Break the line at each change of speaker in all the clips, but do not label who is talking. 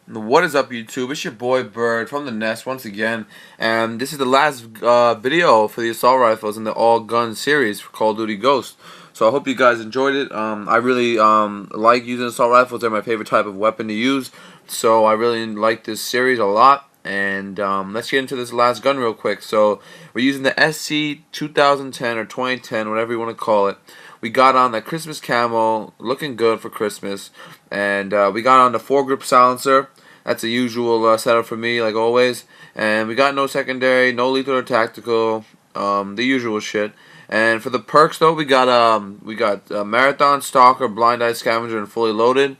What is up, YouTube? It's your boy Bird from the Nest once again, and this is the last video for the assault rifles in the all gun series for Call of Duty Ghost. So I hope you guys enjoyed it. I really like using assault rifles. They're my favorite type of weapon to use, so I really like this series a lot. And let's get into this last gun real quick. So we're using the SC 2010 or 2010, whatever you want to call it. We got on the Christmas camo, looking good for Christmas, and we got on the foregrip silencer. That's the usual setup for me, like always. And we got no secondary, no lethal or tactical, the usual shit. And for the perks though, we got Marathon, Stalker, Blind Eye Scavenger, and Fully Loaded.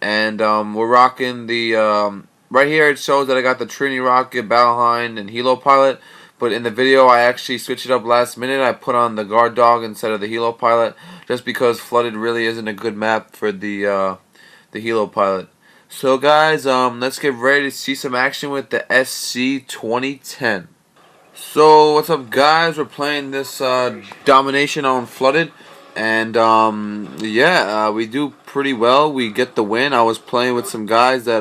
And we're rocking the right here. It shows that I got the Trinity Rocket, Battle Hind, and Helo Pilot. But in the video, I actually switched it up last minute. I put on the Guard Dog instead of the Helo Pilot, just because Flooded really isn't a good map for the Helo Pilot. So guys, let's get ready to see some action with the SC 2010. So what's up, guys? We're playing this Domination on Flooded, and yeah, we do pretty well. We get the win. I was playing with some guys that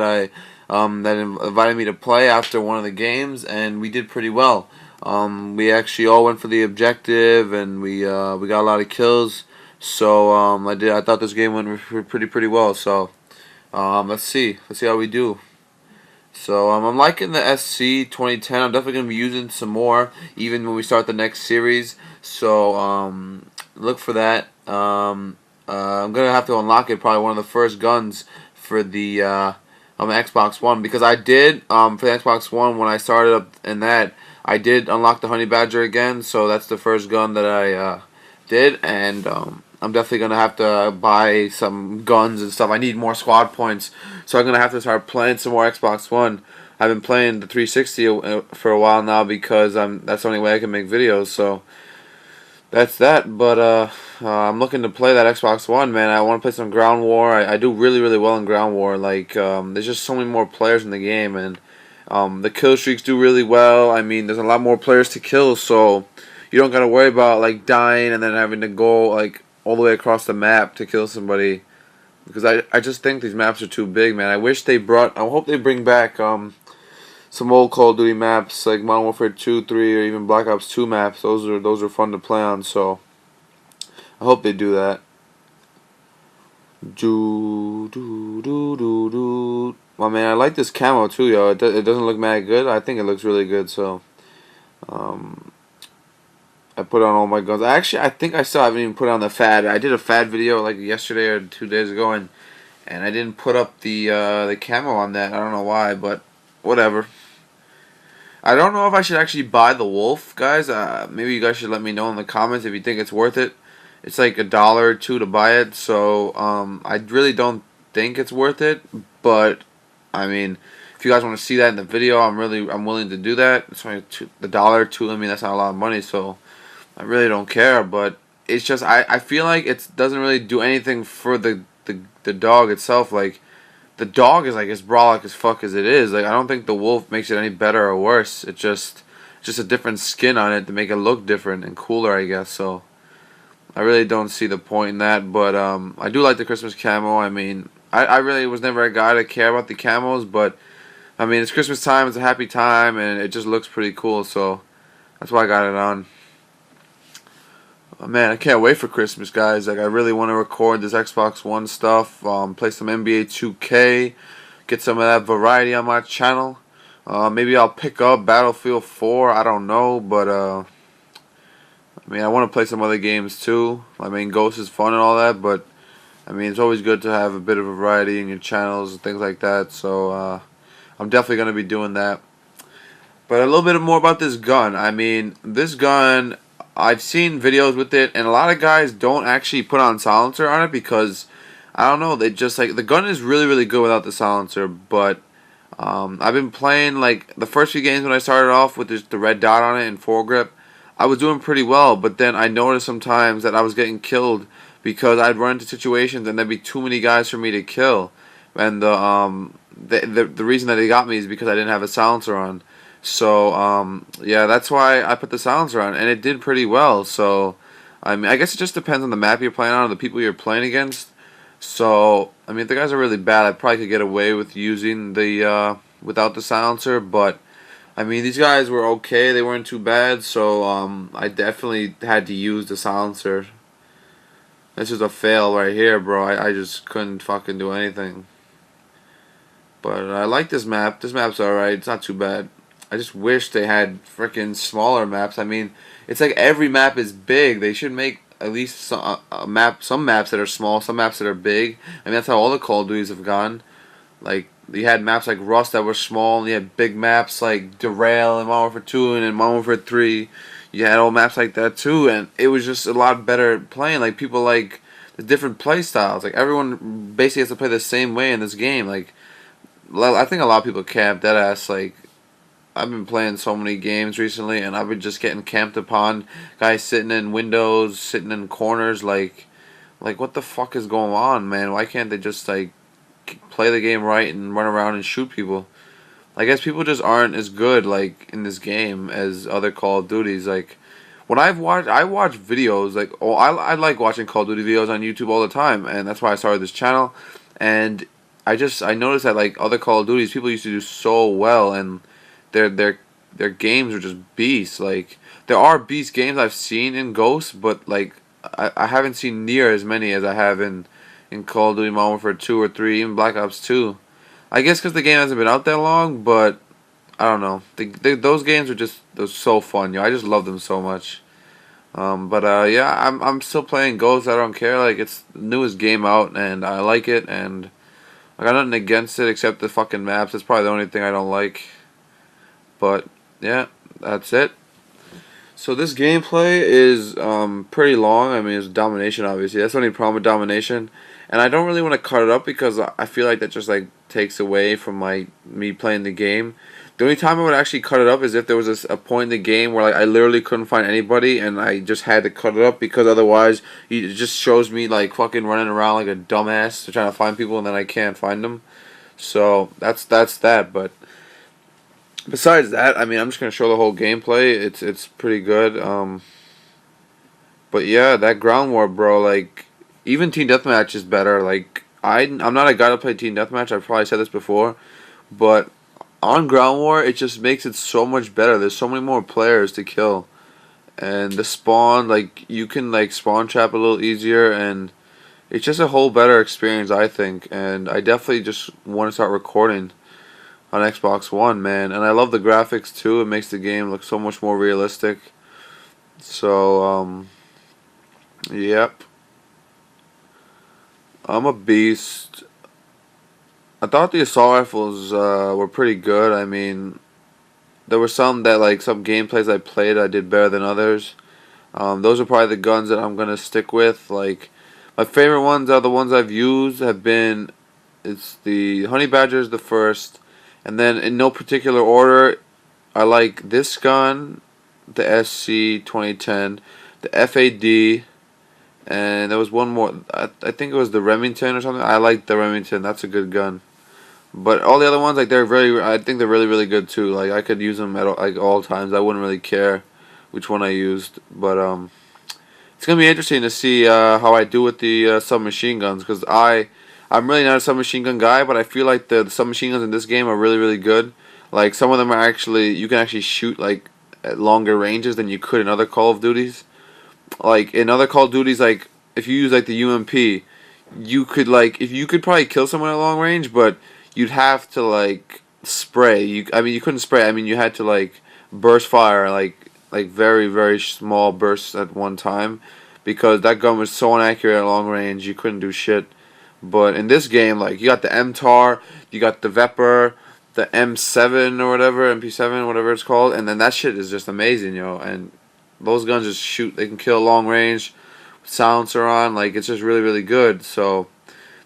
that invited me to play after one of the games, and we did pretty well. We actually all went for the objective, and we got a lot of kills. So I thought this game went pretty well. So let's see how we do. So I'm liking the SC 2010. I'm definitely gonna be using some more, even when we start the next series. So look for that. I'm gonna have to unlock it, probably one of the first guns for the Xbox One, because I did for the Xbox One when I started up in that, I did unlock the Honey Badger again. So that's the first gun that I did, and I'm definitely gonna have to buy some guns and stuff. I need more squad points, so I'm gonna have to start playing some more Xbox One. I've been playing the 360 for a while now because that's the only way I can make videos. So that's that. But I'm looking to play that Xbox One, man. I want to play some Ground War. I do really well in Ground War. Like there's just so many more players in the game, and the kill streaks do really well. I mean, there's a lot more players to kill, so you don't gotta worry about like dying and then having to go like all the way across the map to kill somebody, because I just think these maps are too big, man. I hope they bring back some old Call of Duty maps like Modern Warfare 2, 3, or even Black Ops 2 maps. Those are fun to play on, so I hope they do that. Well, man, I like this camo too, yo. It doesn't look mad good. I think it looks really good, so I put on all my guns. I think I still haven't even put on the FAD. I did a FAD video like yesterday or 2 days ago, and I didn't put up the camo on that. I don't know why, but whatever. I don't know if I should actually buy the Wolf, guys. Maybe you guys should let me know in the comments if you think it's worth it. It's like $1 or $2 to buy it, so I really don't think it's worth it. But I mean, if you guys want to see that in the video, I'm willing to do that. It's only $1 or $2. I mean, that's not a lot of money, so I really don't care. But it's just I feel like it doesn't really do anything for the dog itself. Like, the dog is like as brolic as fuck as it is. Like, I don't think the Wolf makes it any better or worse. It's just a different skin on it to make it look different and cooler, I guess. So I really don't see the point in that. But I do like the Christmas camo. I mean, I really was never a guy to care about the camos, but I mean, it's Christmas time, it's a happy time, and it just looks pretty cool, so that's why I got it on. Oh, man, I can't wait for Christmas, guys. Like, I really want to record this Xbox One stuff, play some NBA 2K, get some of that variety on my channel. Maybe I'll pick up Battlefield 4, I don't know, but I mean, I want to play some other games too. I mean, Ghost is fun and all that, but I mean, it's always good to have a bit of a variety in your channels and things like that, so I'm definitely going to be doing that. But a little bit more about this gun. I mean, this gun, I've seen videos with it, and a lot of guys don't actually put on silencer on it because, I don't know, they just like, the gun is really good without the silencer. But I've been playing like the first few games when I started off with just the red dot on it and foregrip. I was doing pretty well, but then I noticed sometimes that I was getting killed because I'd run into situations and there'd be too many guys for me to kill, and the reason that they got me is because I didn't have a silencer on. So yeah, that's why I put the silencer on, and it did pretty well. So I mean, I guess it just depends on the map you're playing on, or the people you're playing against. So I mean, if the guys are really bad, I probably could get away with using the without the silencer, but I mean, these guys were okay. They weren't too bad, so I definitely had to use the silencer. This is a fail right here, bro. I just couldn't fucking do anything. But I like this map. This map's alright. It's not too bad. I just wish they had freaking smaller maps. I mean, it's like every map is big. They should make at least some maps that are small, some maps that are big. I mean, that's how all the Call of Duties have gone. Like, you had maps like Rust that were small, and you had big maps like Derail and Modern Warfare 2 and Modern Warfare 3. You had all maps like that too, and it was just a lot better playing. Like, people like the different play styles. Like, everyone basically has to play the same way in this game. Like, I think a lot of people camp deadass. Like, I've been playing so many games recently, and I've been just getting camped upon. Guys sitting in windows, sitting in corners. Like what the fuck is going on, man? Why can't they just like play the game right and run around and shoot people? I guess people just aren't as good like in this game as other Call of Duties. Like when I watch videos like I like watching Call of Duty videos on YouTube all the time, and that's why I started this channel. And I noticed that like other Call of Duties, people used to do so well, and their games are just beasts. Like there are beast games I've seen in Ghost, but like I haven't seen near as many as I have in Call of Duty Modern Warfare 2 or 3, even Black Ops 2. I guess because the game hasn't been out that long, but I don't know. Those games are just they're so fun, yo. I just love them so much. Yeah, I'm still playing Ghost. I don't care. Like it's the newest game out, and I like it, and I got nothing against it except the fucking maps. That's probably the only thing I don't like. But yeah, that's it. So this gameplay is pretty long. I mean, it's Domination, obviously. That's the only problem with Domination. And I don't really want to cut it up because I feel like that just like takes away from me playing the game. The only time I would actually cut it up is if there was a point in the game where like I literally couldn't find anybody and I just had to cut it up, because otherwise it just shows me like fucking running around like a dumbass trying to find people and then I can't find them. So that's that. But besides that, I mean, I'm just gonna show the whole gameplay. It's pretty good. But yeah, that ground war, bro. Like even team deathmatch is better. Like I'm not a guy to play team deathmatch. I've probably said this before, but on ground war, it just makes it so much better. There's so many more players to kill, and the spawn, like you can like spawn trap a little easier, and it's just a whole better experience, I think. And I definitely just want to start recording on Xbox One, man. And I love the graphics too. It makes the game look so much more realistic. So yep, I'm a beast. I thought the assault rifles were pretty good. I mean, there were some that, like, some gameplays I played I did better than others. Those are probably the guns that I'm going to stick with. Like, my favorite ones are the ones I've used have been, it's the Honey Badger is the first. And then in no particular order, I like this gun, the SC 2010, the FAD, and there was one more. I think it was the Remington or something. I like the Remington. That's a good gun. But all the other ones, like I think they're really really good too. Like I could use them at all times. I wouldn't really care which one I used. But it's gonna be interesting to see how I do with the submachine guns, because I'm really not a submachine gun guy, but I feel like the submachine guns in this game are really really good. Like some of them are actually, you can actually shoot like at longer ranges than you could in other Call of Duties. Like in other Call of Duties, like if you use like the UMP, you could probably kill someone at long range, but you'd have to like spray. I mean, you couldn't spray. I mean, you had to like burst fire, like very very small bursts at one time, because that gun was so inaccurate at long range. You couldn't do shit. But in this game, like you got the MTAR, you got the Vepr, the M7 or whatever, MP7, whatever it's called, and then that shit is just amazing, yo. And those guns just shoot. They can kill long range. Silencer on. Like it's just really really good. So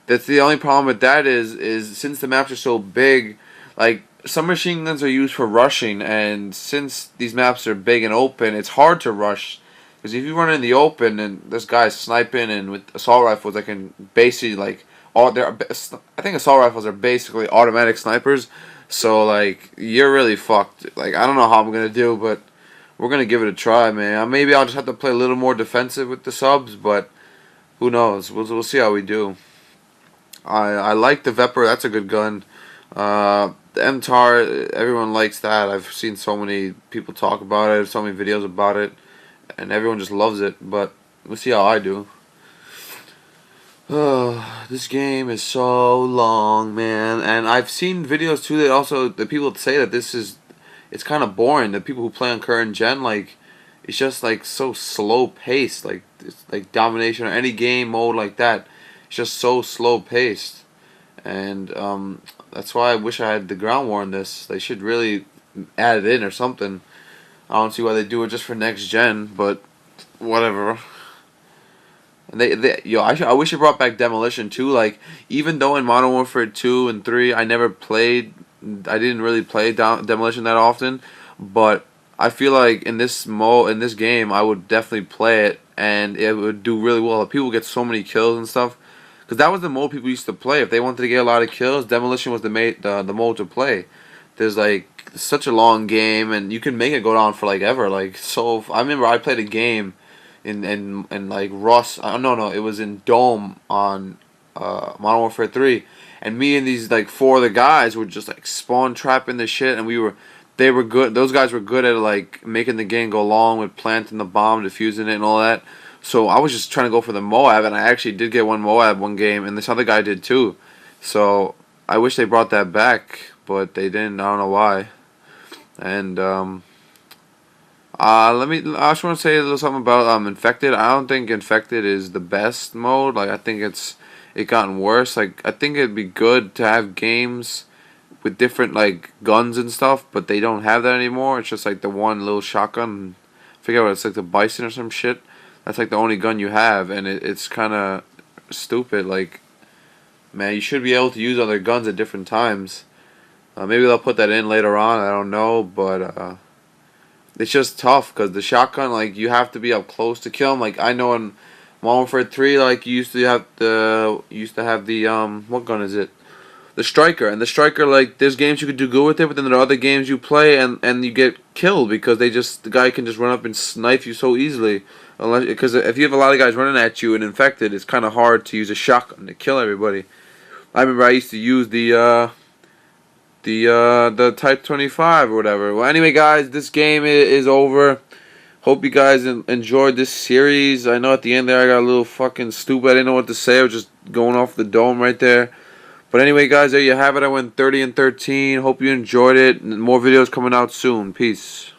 that's the only problem with that is since the maps are so big, like some machine guns are used for rushing, and since these maps are big and open, it's hard to rush. Because if you run in the open and this guy's sniping, and with assault rifles, I can basically like I think assault rifles are basically automatic snipers. So like you're really fucked. Like I don't know how I'm gonna do, but we're gonna give it a try, man. Maybe I'll just have to play a little more defensive with the subs, but who knows? We'll see how we do. I like the Vepr. That's a good gun. The MTAR, everyone likes that. I've seen so many people talk about it, so many videos about it, and everyone just loves it. But we'll see how I do. This game is so long, man. And I've seen videos too that also the people say that it's kind of boring. The people who play on current gen, like, it's just like so slow paced. Like it's like Domination or any game mode like that. It's just so slow paced, and that's why I wish I had the ground war in this. They should really add it in or something. I don't see why they do it just for next gen, but whatever. And I wish they brought back Demolition too. Like, even though in Modern Warfare 2 and 3 I didn't really play Demolition that often, but I feel like in this game I would definitely play it, and it would do really well. People get so many kills and stuff, because that was the mode people used to play. If they wanted to get a lot of kills, Demolition was the mode to play. There's like such a long game, and you can make it go down for like ever. Like, so I remember I played a game in like Rust. No, it was in Dome on Modern Warfare 3, and me and these like four other guys were just like spawn trapping the shit, and they were good. Those guys were good at like making the game go long with planting the bomb, defusing it, and all that. So I was just trying to go for the Moab, and I actually did get one Moab one game, and this other guy did too. So I wish they brought that back, but they didn't. I don't know why. And I just want to say a little something about Infected. I don't think Infected is the best mode. Like, I think it gotten worse. Like, I think it'd be good to have games with different like guns and stuff, but they don't have that anymore. It's just like the one little shotgun. I forget what it's like, the Bison or some shit. That's like the only gun you have, and it's kind of stupid. Like, man, you should be able to use other guns at different times. Maybe they'll put that in later on. I don't know, but it's just tough because the shotgun, like, you have to be up close to kill them. Like, I know in Modern Warfare 3, like, you used to have the what gun is it? The striker. And the striker, like, there's games you could do good with it, but then there are other games you play and you get killed because the guy can just run up and snipe you so easily. Because if you have a lot of guys running at you and infected, it's kind of hard to use a shotgun to kill everybody. I remember I used to use the Type 25 or whatever. Well, anyway, guys, this game is over. Hope you guys enjoyed this series. I know at the end there I got a little fucking stupid. I didn't know what to say. I was just going off the dome right there. But anyway, guys, there you have it. I went 30 and 13. Hope you enjoyed it. More videos coming out soon. Peace.